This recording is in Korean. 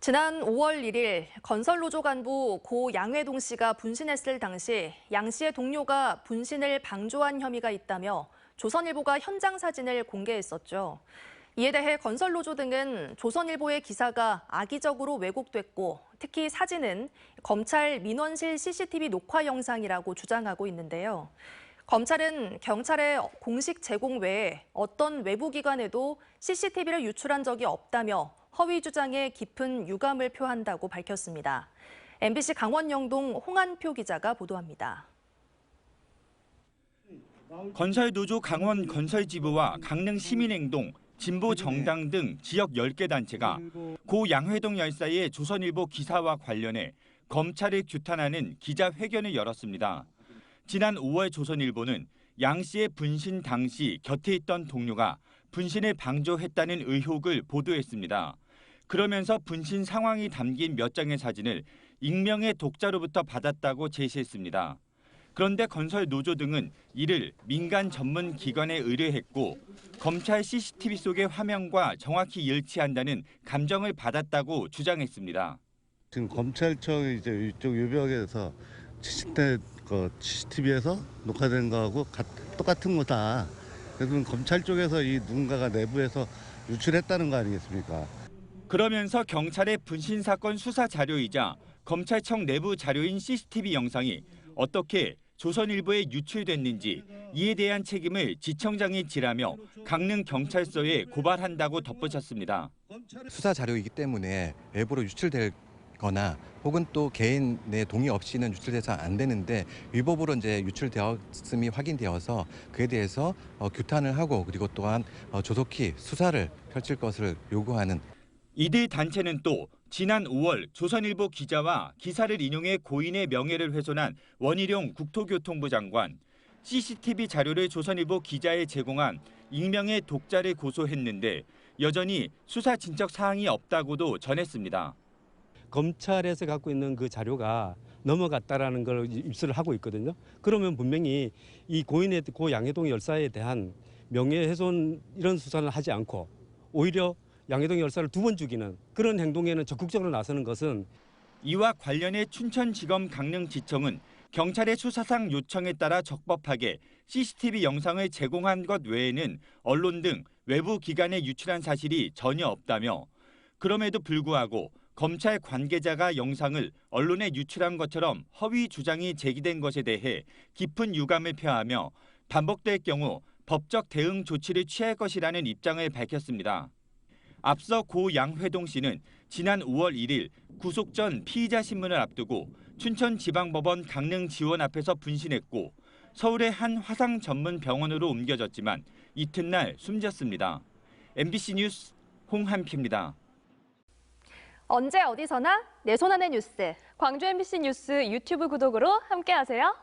지난 5월 1일 건설노조 간부 고 양회동 씨가 분신했을 당시 양 씨의 동료가 분신을 방조한 혐의가 있다며 조선일보가 현장 사진을 공개했었죠. 이에 대해 건설노조 등은 조선일보의 기사가 악의적으로 왜곡됐고 특히 사진은 검찰 민원실 CCTV 녹화 영상이라고 주장하고 있는데요. 검찰은 경찰의 공식 제공 외에 어떤 외부 기관에도 CCTV를 유출한 적이 없다며 허위 주장에 깊은 유감을 표한다고 밝혔습니다. MBC 강원 영동 홍한표 기자가 보도합니다. 건설노조 강원 건설지부와 강릉 시민행동, 진보정당 등 지역 10개 단체가 고 양회동 열사의 조선일보 기사와 관련해 검찰을 규탄하는 기자회견을 열었습니다. 지난 5월 조선일보는 양 씨의 분신 당시 곁에 있던 동료가 분신을 방조했다는 의혹을 보도했습니다. 그러면서 분신 상황이 담긴 몇 장의 사진을 익명의 독자로부터 받았다고 제시했습니다. 그런데 건설노조 등은 이를 민간 전문 기관에 의뢰했고 검찰 CCTV 속의 화면과 정확히 일치한다는 감정을 받았다고 주장했습니다. 지금 검찰청 이쪽 유벽에서 CCTV에서 녹화된 거하고 똑같은 거다. 그래서 검찰 쪽에서 이 누군가가 내부에서 유출했다는 거 아니겠습니까? 그러면서 경찰의 분신 사건 수사 자료이자 검찰청 내부 자료인 CCTV 영상이 어떻게 조선일보에 유출됐는지 이에 대한 책임을 지청장이 지라며 강릉 경찰서에 고발한다고 덧붙였습니다. 수사 자료이기 때문에 외부로 유출되거나 혹은 또 개인의 동의 없이는 유출돼서 안 되는데 위법으로 이제 유출되었음이 확인되어서 그에 대해서 규탄을 하고 그리고 또한 조속히 수사를 펼칠 것을 요구하는. 이들 단체는 또 지난 5월 조선일보 기자와 기사를 인용해 고인의 명예를 훼손한 원희룡 국토교통부 장관, CCTV 자료를 조선일보 기자에 제공한 익명의 독자를 고소했는데 여전히 수사 진척 사항이 없다고도 전했습니다. 검찰에서 갖고 있는 그 자료가 넘어갔다라는 걸 입수를 하고 있거든요. 그러면 분명히 이 고인의 고 양회동 열사에 대한 명예훼손 이런 수사를 하지 않고 오히려 양회동 열사를 2번 죽이는 그런 행동에는 적극적으로 나서는 것은. 이와 관련해 춘천지검 강릉지청은 경찰의 수사상 요청에 따라 적법하게 CCTV 영상을 제공한 것 외에는 언론 등 외부 기관에 유출한 사실이 전혀 없다며 그럼에도 불구하고 검찰 관계자가 영상을 언론에 유출한 것처럼 허위 주장이 제기된 것에 대해 깊은 유감을 표하며 반복될 경우 법적 대응 조치를 취할 것이라는 입장을 밝혔습니다. 앞서 고 양회동 씨는 지난 5월 1일 구속 전 피의자 신문을 앞두고 춘천지방법원 강릉지원 앞에서 분신했고 서울의 한 화상 전문 병원으로 옮겨졌지만 이튿날 숨졌습니다. MBC 뉴스 홍한표입니다. 언제 어디서나 내 손 안의 뉴스. 광주 MBC 뉴스 유튜브 구독으로 함께하세요.